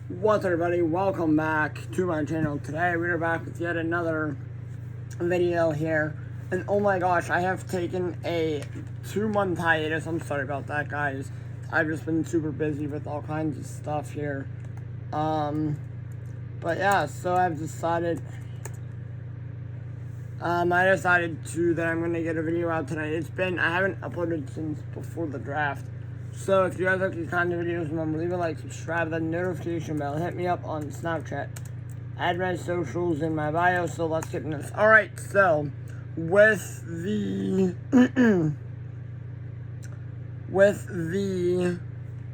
What's up, everybody? Welcome back to my channel. Today we're back with yet another video here. And oh my gosh, I have taken a 2-month hiatus. I'm sorry about that, guys. I've just been super busy with all kinds of stuff here. But yeah, so I've decided that I'm gonna get a video out tonight. I haven't uploaded since before the draft. So if you guys like these kind of videos, remember, leave a like, subscribe, that notification bell, hit me up on Snapchat, add my socials in my bio. So let's get into this. Alright, so with the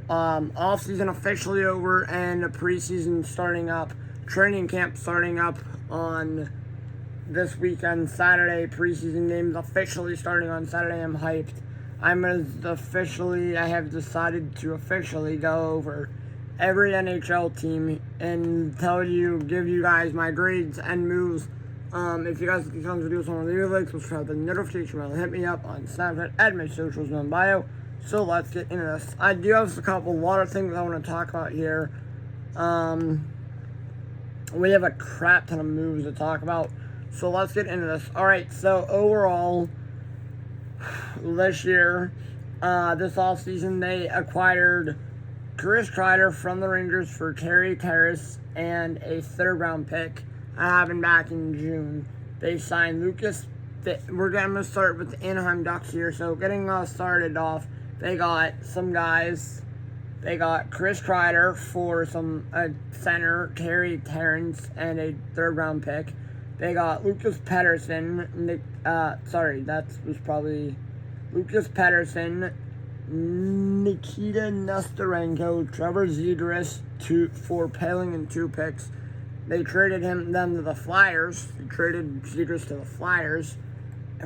off season officially over and the preseason starting up, training camp starting up on this weekend, Saturday, preseason games officially starting on Saturday. I'm hyped. I have decided to officially go over every NHL team and give you guys my grades and moves. If you guys like these kinds of videos, leave a like, subscribe, the notification bell, hit me up on Snapchat, add my socials in my bio. So let's get into this. I do have a lot of things I want to talk about here. We have a crap ton of moves to talk about. So let's get into this. Alright, so overall, this year, this offseason, they acquired Chris Kreider from the Rangers for Terry Terrace and a 3rd round pick. Happened back in June. They signed Lucas. We're going to start with the Anaheim Ducks here. So getting started off, they got some guys. They got Chris Kreider for a center, Terry Terrence, and a 3rd round pick. They got Lucas Pettersson, Lucas Pettersson, Nikita Nesterenko, Trevor Zegras for Paling and 2 picks. They traded them to the Flyers. They traded Zegras to the Flyers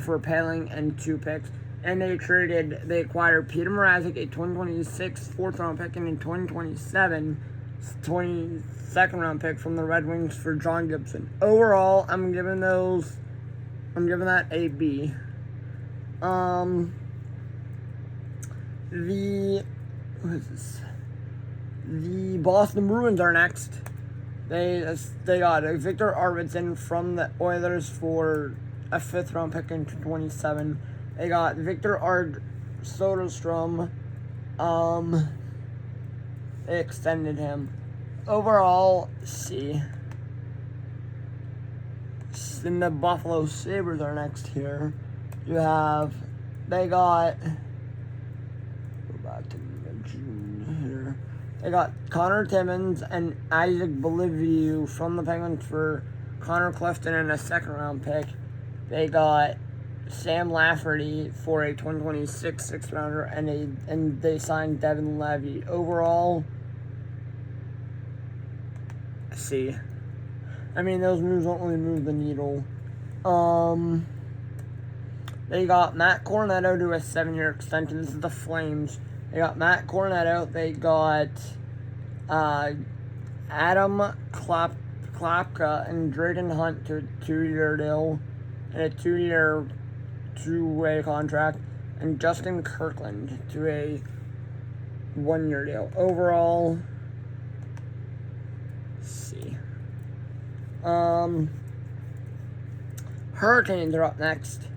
for Paling and 2 picks. And they acquired Peter Mrazek, a 2026 4th round pick, and a 2027 22nd round pick from the Red Wings for John Gibson. Overall, I'm giving that a B. The Boston Bruins are next. They got Victor Arvidsson from the Oilers for a 5th round pick in 2027. They got Victor Soderstrom. They extended him. Overall, C. Then the Buffalo Sabres are next here. They got, go back to June here. They got Connor Timmins and Isaac Boliviu from the Penguins for Connor Clifton and a 2nd round pick. They got Sam Lafferty for a 2026 6th rounder, and they signed Devin Levy. Overall, C. I mean, those moves don't really move the needle. They got Matt Cornetto to a 7-year extension. This is the Flames. They got Matt Cornetto. They got Adam Klapka and Drayden Hunt to a 2-year deal and a 2-year 2-way contract, and Justin Kirkland to a 1-year deal. Overall, C. Hurricanes are up next.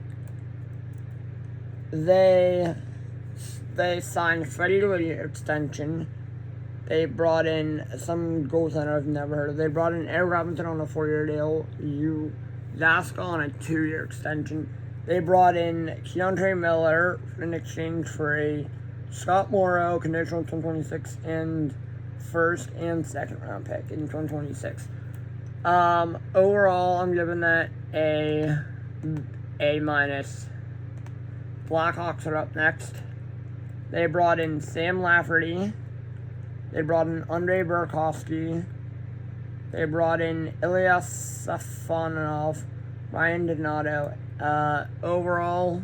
They signed Freddie to an extension. They brought in some goaltender I've never heard of. They brought in Eric Robinson on a 4-year deal. Zaska on a 2-year extension. They brought in Keandre Miller in exchange for a Scott Morrow conditional 2026 and 1st and 2nd round pick in 2026. Overall, I'm giving that A-. Blackhawks are up next. They brought in Sam Lafferty. They brought in Andrei Burakovsky. They brought in Ilya Safonov, Ryan Donato. Overall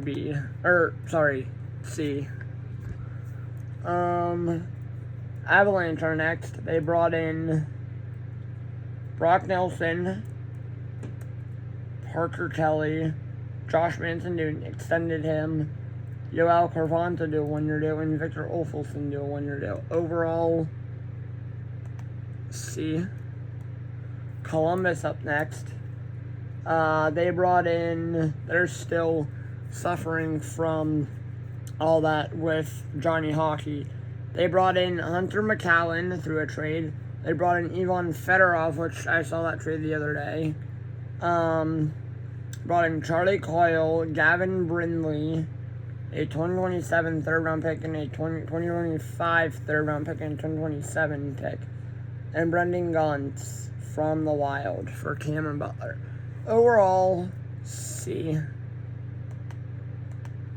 B. C. Avalanche are next. They brought in Brock Nelson, Parker Kelly, Josh Manson extended him, Yoel Carvanta do a 1-year deal, and Victor Olfolson do a 1-year deal. Overall, C. Columbus up next. They brought in, they're still suffering from all that with Johnny Hockey. They brought in Hunter McCowan through a trade. They brought in Ivan Fedorov, which I saw that trade the other day. Brought in Charlie Coyle, Gavin Brindley, a 2027 third-round pick, and a 2025 third-round pick, and a 2027 pick. And Brendan Gaunce from the Wild for Cameron Butler. Overall, C.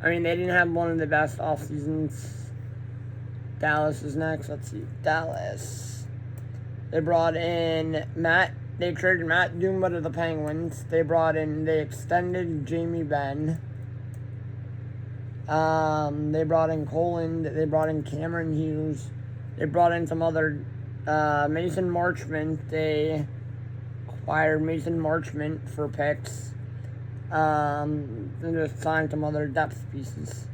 I mean, they didn't have one of the best off seasons. Dallas is next. Let's see. Dallas. They brought in they traded Matt Dumba to the Penguins. They extended Jamie Benn. They brought in Colin. They brought in Cameron Hughes. They brought in some other, Mason Marchment. They acquired Mason Marchment for picks. And just signed some other depth pieces.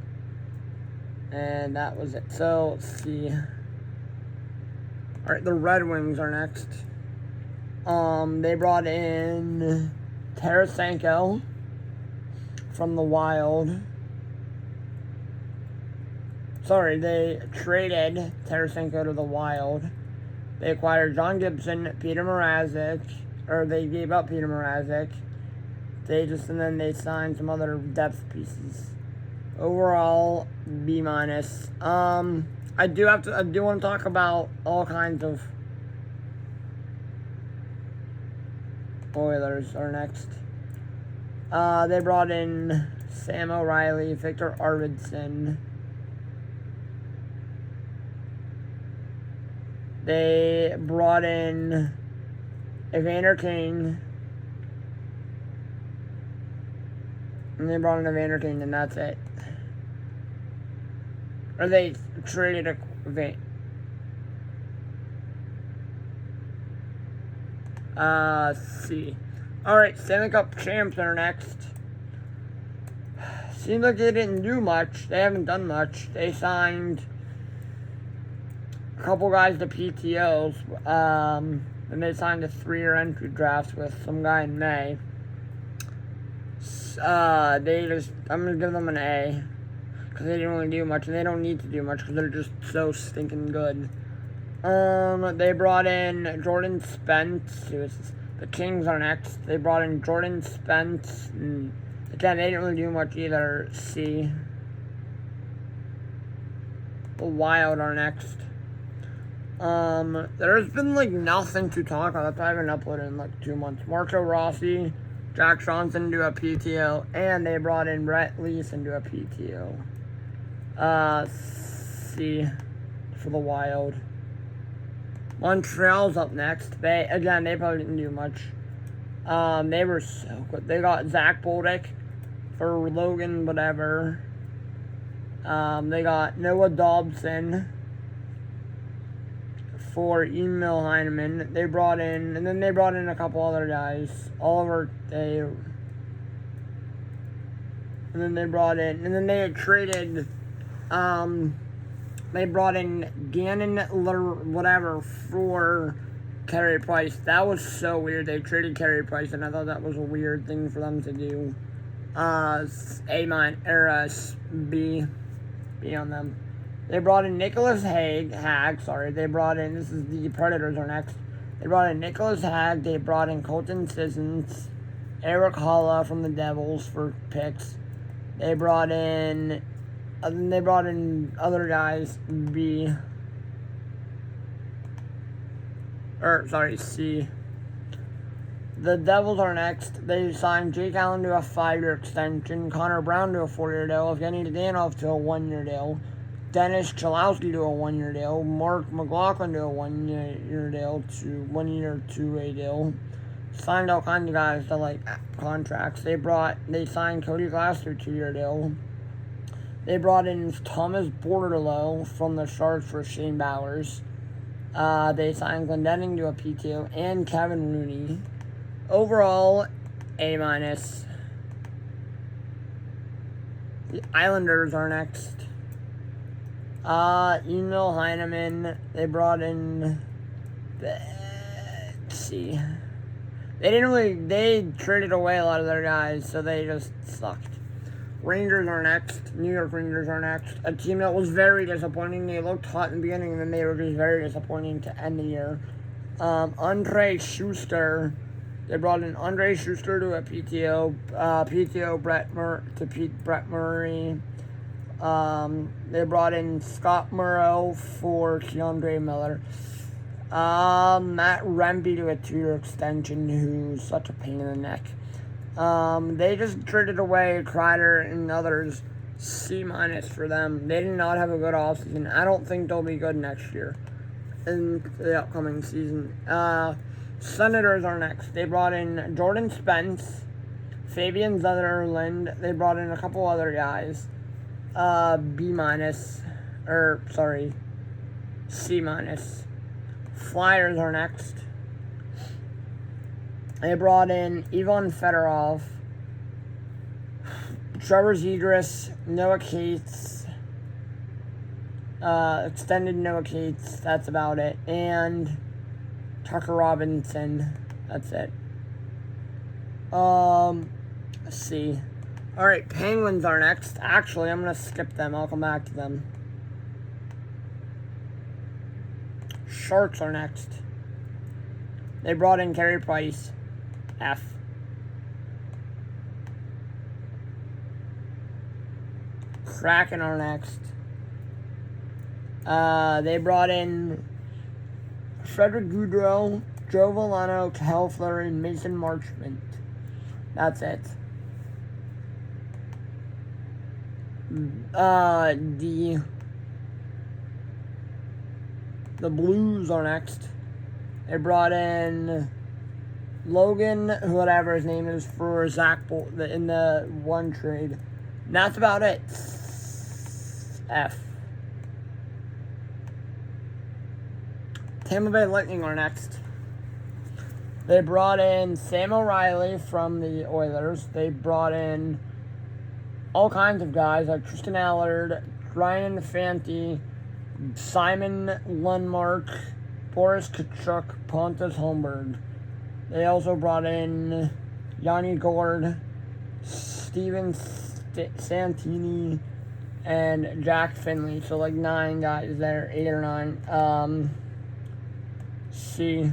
And that was it. So, let's see. Alright, the Red Wings are next. They brought in Tarasenko from the Wild. Sorry, they traded Tarasenko to the Wild. They acquired John Gibson, Peter Mrazek, or they gave up Peter Mrazek. And then they signed some other depth pieces. Overall, B-. I do want to talk about all kinds of Oilers are next. They brought in Sam O'Reilly, Victor Arvidsson. They brought in Evander Kane. And they brought in Evander Kane, and that's it. Or they traded a C. Alright, Stanley Cup champs are next. Seems like they didn't do much. They haven't done much. They signed a couple guys to PTOs. And they signed a 3-year entry draft with some guy in May. I'm gonna give them an A. Because they didn't really do much, and they don't need to do much because they're just so stinking good. They brought in Jordan Spence. The Kings are next. They brought in Jordan Spence. And again, they didn't really do much either. C. The Wild are next. There's been like nothing to talk about. That's why I haven't uploaded in like 2 months. Marco Rossi, Jack Johnson do a PTO, and they brought in Brett Leeson to a PTO. C for the Wild. Montreal's up next. They probably didn't do much. They were so good. They got Zach Bolduc for Logan whatever. They got Noah Dobson for Emil Heineman. They brought in a couple other guys. They traded, they brought in Gannon whatever for Carey Price. That was so weird. They traded Carey Price, and I thought that was a weird thing for them to do. B on them. They brought in Nicholas Hag. This is the Predators are next. They brought in Nicholas Hag. They brought in Colton Sissons, Eric Holla from the Devils for picks. They brought in other guys. C. The Devils are next. They signed Jake Allen to a 5-year extension, Connor Brown to a 4-year deal, Evgeny Dadonov to a 1-year deal, Dennis Chalowski to a 1-year deal, Mark McLaughlin to a 1-year deal, to 1-year 2-way deal. Signed all kinds of guys to contracts. They signed Cody Glass to a 2-year deal. They brought in Thomas Bordelot from the Sharks for Shane Bowers. They signed Glendening to a PTO and Kevin Rooney. Overall, A-. The Islanders are next. Emil Heineman. They brought in. Let's see. They traded away a lot of their guys, so they just sucked. Rangers are next. New York Rangers are next. A team that was very disappointing. They looked hot in the beginning, and then they were just very disappointing to end the year. Andre Schuster. They brought in Andre Schuster to a PTO Brett Murray. They brought in Scott Murrow for Keandre Miller. Matt Rempe to a 2-year extension, who's such a pain in the neck. They just traded away Kreider and others. C- for them. They did not have a good offseason. I don't think they'll be good next year in the upcoming season. Senators are next. They brought in Jordan Spence, Fabian Zetterlund. They brought in a couple other guys. C-. Flyers are next. They brought in Ivan Fedorov, Trevor Zegras, Noah Cates, extended Noah Cates, that's about it, and Tucker Robinson, that's it. Let's see. Alright, Penguins are next. Actually, I'm going to skip them. I'll come back to them. Sharks are next. They brought in Carey Price. F. Kraken are next. They brought in Frederick Goudreau, Joe Veleno, Cal Fleury, and Mason Marchment. That's it. The Blues are next. They brought in Logan, whatever his name is, for Zach Bolt in the one trade. And that's about it. F. Tampa Bay Lightning are next. They brought in Sam O'Reilly from the Oilers. They brought in all kinds of guys like Tristan Allard, Ryan Fanti, Simon Lundmark, Boris Kachuk, Pontus Holmberg. They also brought in Yanni Gourde, Steven Santini, and Jack Finley. So like 9 guys there, 8 or 9. C.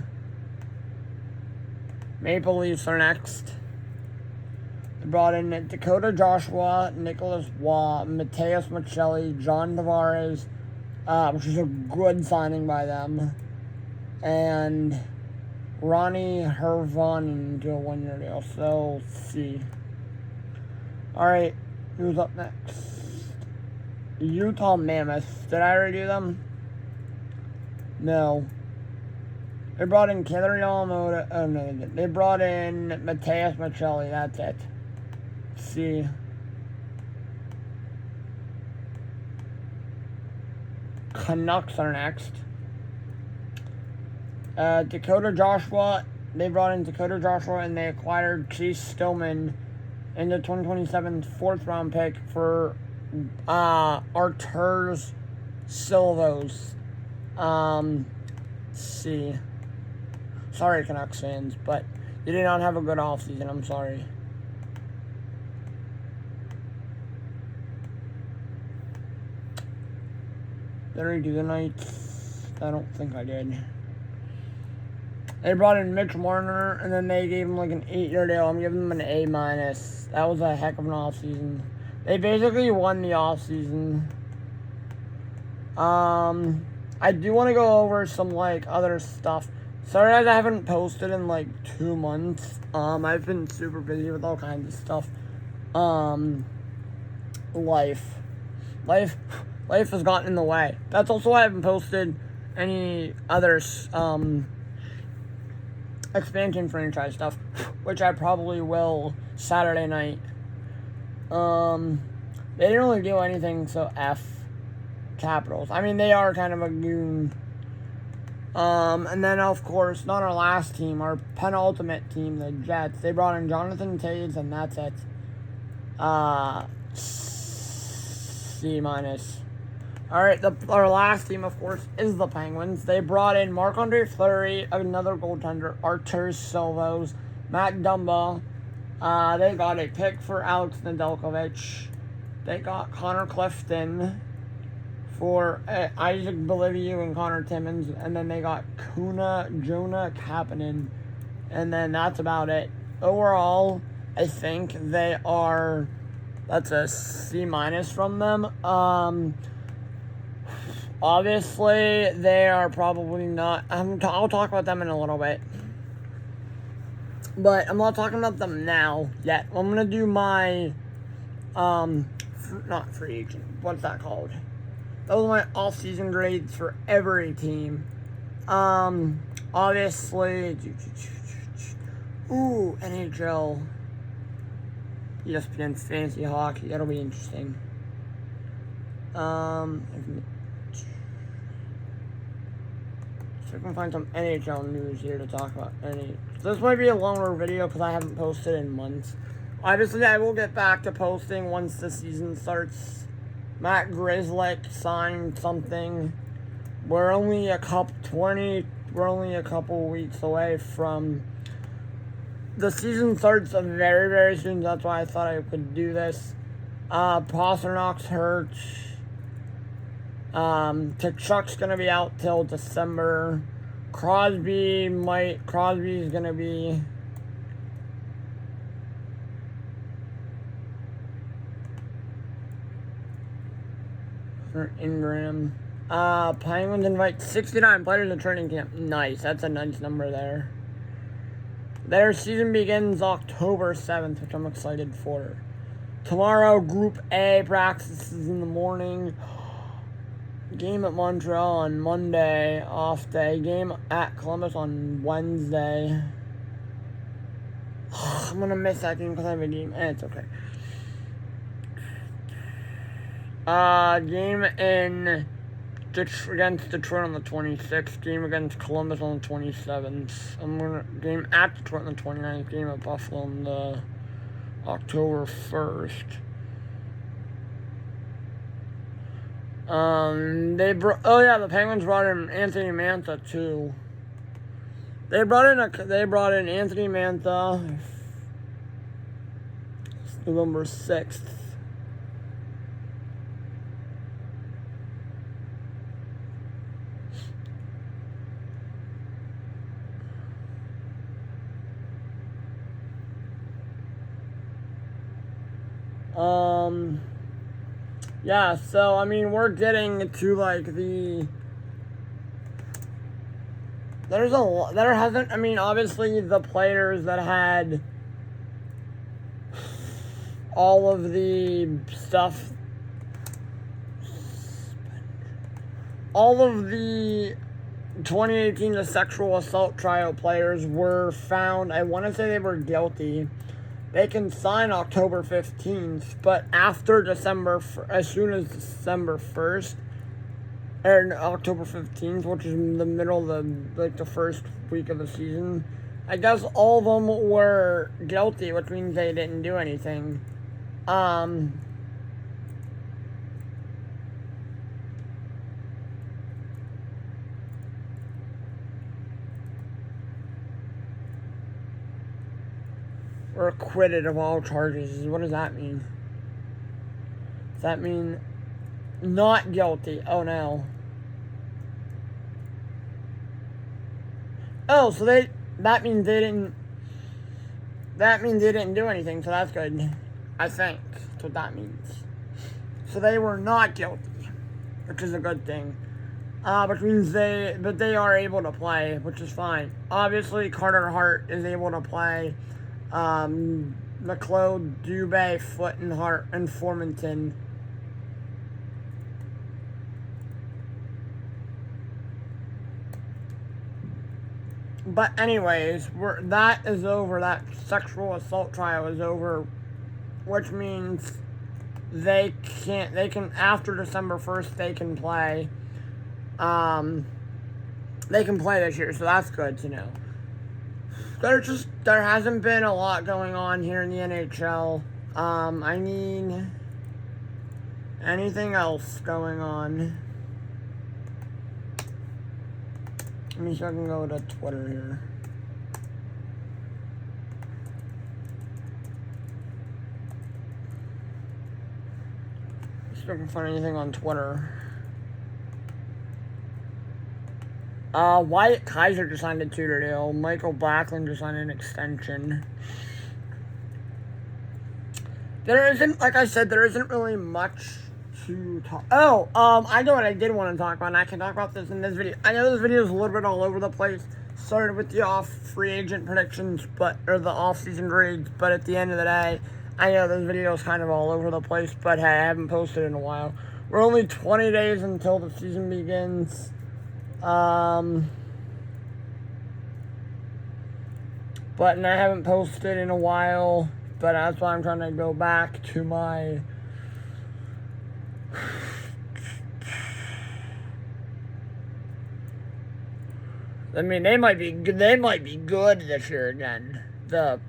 Maple Leafs are next. They brought in Dakota Joshua, Nicholas Waugh, Mateus Machelli, John Tavares, which is a good signing by them, and Ronnie Hervonen to a 1-year deal. So, C. Alright, who's up next? Utah Mammoths. Did I already do them? No. They brought in Keller Yamamoto. Oh, no, they didn't. They brought in Mateus Machelli. That's it. C. Canucks are next. Dakota Joshua. They brought in Dakota Joshua and they acquired Chase Stillman in the 2027 4th-round pick for Arturs Silvos. C. Sorry, Canucks fans, but you did not have a good offseason. I'm sorry. Did I do the Knights? I don't think I did. They brought in Mitch Marner, and then they gave him like an 8-year deal. I'm giving them an A-. That was a heck of an offseason. They basically won the offseason. I do want to go over some like other stuff. Sorry guys, I haven't posted in like 2 months. I've been super busy with all kinds of stuff. Life has gotten in the way. That's also why I haven't posted any other expansion franchise stuff, which I probably will Saturday night. They didn't really do anything, so F. Capitals. I mean, they are kind of a goon. And then, of course, not our last team, our penultimate team, the Jets. They brought in Jonathan Toews, and that's it. C minus. All right, our last team, of course, is the Penguins. They brought in Marc-Andre Fleury, another goaltender, Arturs Silovs, Matt Dumba. They got a pick for Alex Nedeljkovic. They got Connor Clifton for Isaac Boliviu and Connor Timmins. And then they got Jonah Kapanen. And then that's about it. Overall, I think that's a C minus from them. Obviously, they are probably not. I'll talk about them in a little bit. But I'm not talking about them now yet. I'm going to do my, not free agent. What's that called? Those are my off-season grades for every team. Obviously, NHL. ESPN Fantasy Hockey. That'll be interesting. So I can find some NHL news here to talk about. This might be a longer video because I haven't posted in months. Obviously, I will get back to posting once the season starts. Matt Grzelcyk signed something. We're only a couple weeks away from the season starts very, very soon. That's why I thought I could do this. Pasternak's hurt. Tkachuk's gonna be out till December. Crosby's gonna be for Ingram. Penguins invite 69 players to training camp. Nice, that's a nice number there. Their season begins October 7th, which I'm excited for. Tomorrow, Group A practices in the morning. Game at Montreal on Monday, off day. Game at Columbus on Wednesday. I'm going to miss that game because I have a game. It's okay. Game against Detroit on the 26th. Game against Columbus on the 27th. Game at Detroit on the 29th. Game at Buffalo on the October 1st. The Penguins brought in Anthony Mantha too. They brought in Anthony Mantha November 6th. Yeah, so, I mean, we're getting to, like, obviously the players that had all of the stuff, all of the 2018 the sexual assault trial players were found, I want to say they were guilty. They can sign October 15th, but after as soon as December 1st, or October 15th, which is in the middle of the first week of the season, I guess all of them were guilty, which means they didn't do anything. Or acquitted of all charges. What does that mean? Does that mean not guilty? Oh no. Oh, so that means they didn't do anything, so that's good. I think that's what that means. So they were not guilty, which is a good thing. Which means they are able to play, which is fine. Obviously, Carter Hart is able to play. McLeod, Dubé, Foot, and Hart, and Formanton. But anyways, that is over. That sexual assault trial is over, which means they can after December 1st they can play. They can play this year, so that's good to know. There hasn't been a lot going on here in the NHL. Anything else going on? Let me see if I can go to Twitter here. See if I can find anything on Twitter. Wyatt Kaiser just signed a 2-year deal. Michael Blackland just signed an extension. There isn't, like I said, there isn't really much to talk. Oh, I know what I did want to talk about, and I can talk about this in this video. I know this video is a little bit all over the place. Started with the free agent predictions, or the off-season grades, but at the end of the day, I know this video is kind of all over the place, but hey, I haven't posted in a while. We're only 20 days until the season begins. But and I haven't posted in a while, but that's why I'm trying to go back to my I mean, they might be good this year again. The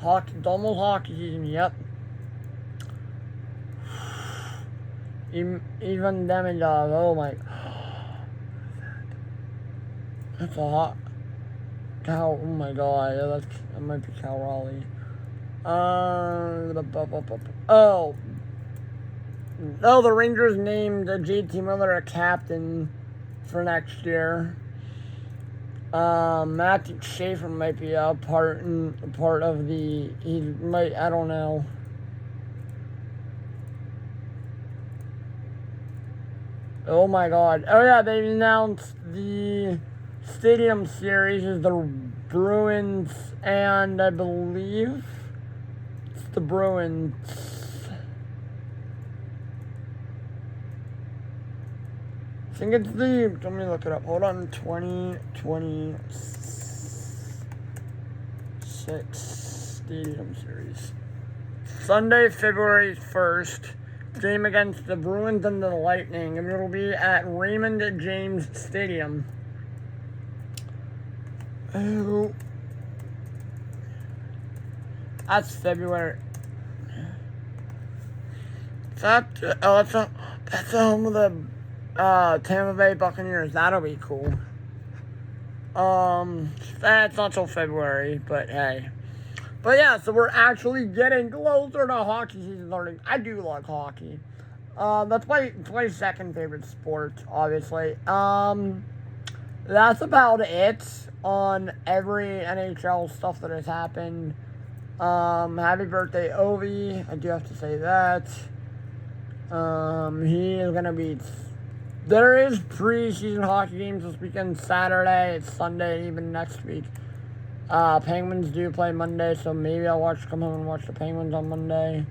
hockey, it's almost hockey season, yep. Even Demidov, oh my. That's a hot cow. Oh my god, that might be Cal Raleigh. The Rangers named JT Miller a captain for next year. Matthew Schaefer might be a part of the. He might. I don't know. Oh my god. Oh yeah, they announced the Stadium Series is the Bruins, and I believe it's the Bruins. I think it's the, let me look it up. Hold on, 2026 Stadium Series. Sunday, February 1st. Game against the Bruins and the Lightning, and it'll be at Raymond James Stadium. Oh, that's February. That's the home of the Tampa Bay Buccaneers. That'll be cool. That's not till February, but hey. But yeah, so we're actually getting closer to hockey season starting. I do like hockey. That's my second favorite sport, obviously. That's about it on every NHL stuff that has happened. Happy birthday, Ovi. I do have to say that. He is gonna be. There is preseason hockey games this weekend. Saturday, it's Sunday, even next week. Penguins do play Monday, so maybe I'll come home and watch the Penguins on Monday.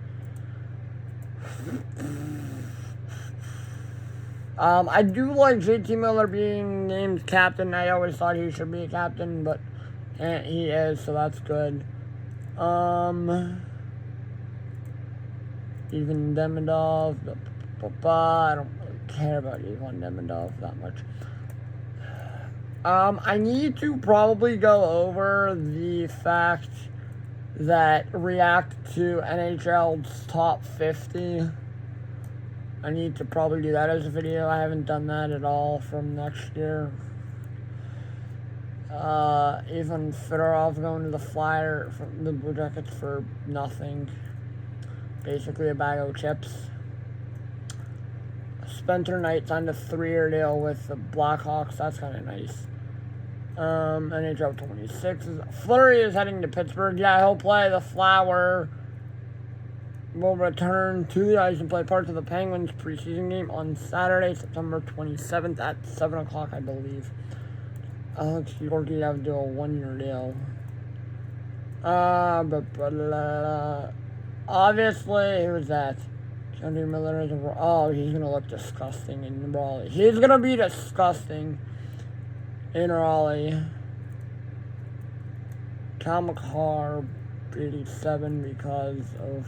I do like JT Miller being named captain. I always thought he should be a captain, but he is, so that's good. Even Demidov, I don't really care about Ivan Demidov that much. I need to probably go over the fact that react to NHL's top 50. I need to probably do that as a video. I haven't done that at all from next year. Even Fedorov going to the Flyer from the Blue Jackets for nothing. Basically a bag of chips. Spencer Knight signed a 3-year deal with the Blackhawks. That's kind of nice. NHL 26. Fleury is heading to Pittsburgh. Yeah, he'll play. The Flower will return to the ice and play parts of the Penguins preseason game on Saturday, September 27th at 7 o'clock, I believe. Alex Yorkie have to do a 1-year deal. Obviously, who's that? Andrew Miller is he's going to look disgusting in Raleigh. He's going to be disgusting in Raleigh. Cal McCarr, 87, because of...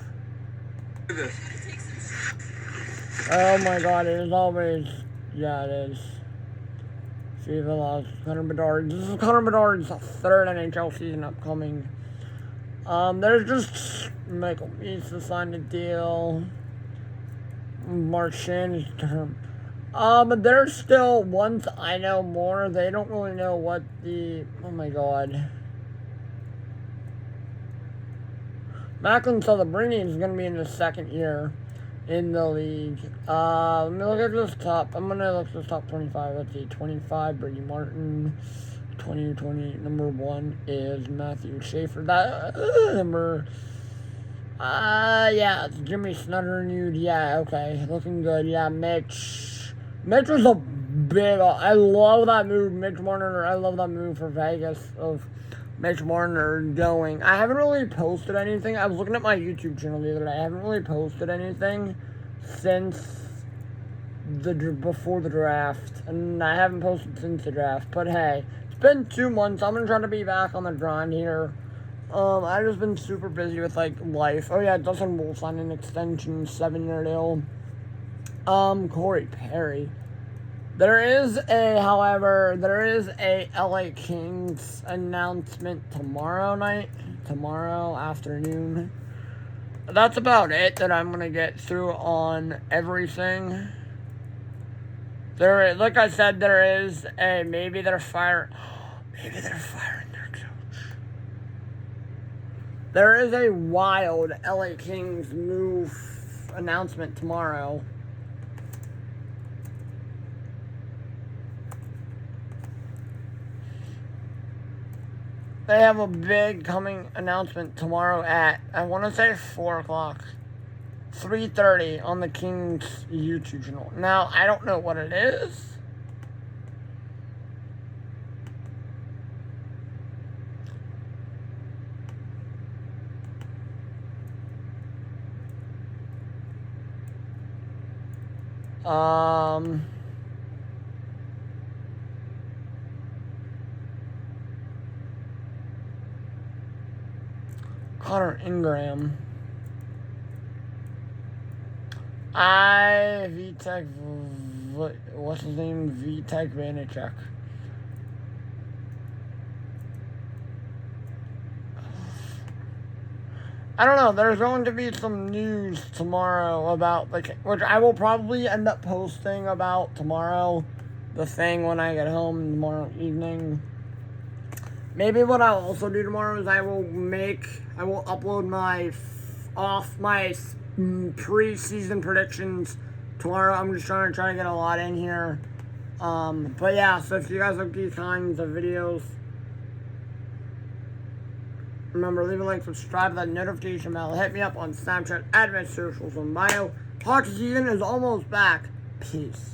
Oh my god, it is always... Yeah, it is. Viva lost Connor Bedard. This is Connor Bedard's third NHL season upcoming. There's just Michael Misa signed a deal. Marchand's term. But there's still, once I know more, they don't really know what the, oh my god. Macklin Celebrini is going to be in his second year in the league. Let me look at this top. I'm going to look at this top 25. Let's see. 25, Brady Martin. 2020, number 1 is Matthew Schaefer. That, number, yeah, it's Jimmy Snudder. Yeah, okay. Looking good. Yeah, Mitch. Mitch was a big, I love that move. Mitch Marner, I love that move for Vegas of Mitch Marner going. I haven't really posted anything. I was looking at my YouTube channel the other day. I haven't really posted anything since before the draft. And I haven't posted since the draft. But hey, it's been 2 months. I'm going to try to be back on the grind here. I've just been super busy with, like, life. Oh, yeah, Dustin Wolf signed an extension, 7-year deal. Corey Perry. There is a LA Kings announcement tomorrow afternoon. That's about it that I'm going to get through on everything. Like I said, there is maybe they're firing their coach. There is a wild LA Kings move announcement tomorrow. They have a big coming announcement tomorrow at, I want to say 4 o'clock. 3:30 on the Kings YouTube channel. Now, I don't know what it is. Connor Ingram. Vitek, what's his name? Vitek Vanacek. I don't know, there's going to be some news tomorrow about, which I will probably end up posting about tomorrow, the thing when I get home tomorrow evening. Maybe what I'll also do tomorrow is I will upload my preseason predictions tomorrow. I'm just trying to get a lot in here. But yeah, so if you guys like these kinds of videos, remember, leave a like, subscribe, that notification bell, hit me up on Snapchat, add my socials on bio. Hockey season is almost back. Peace.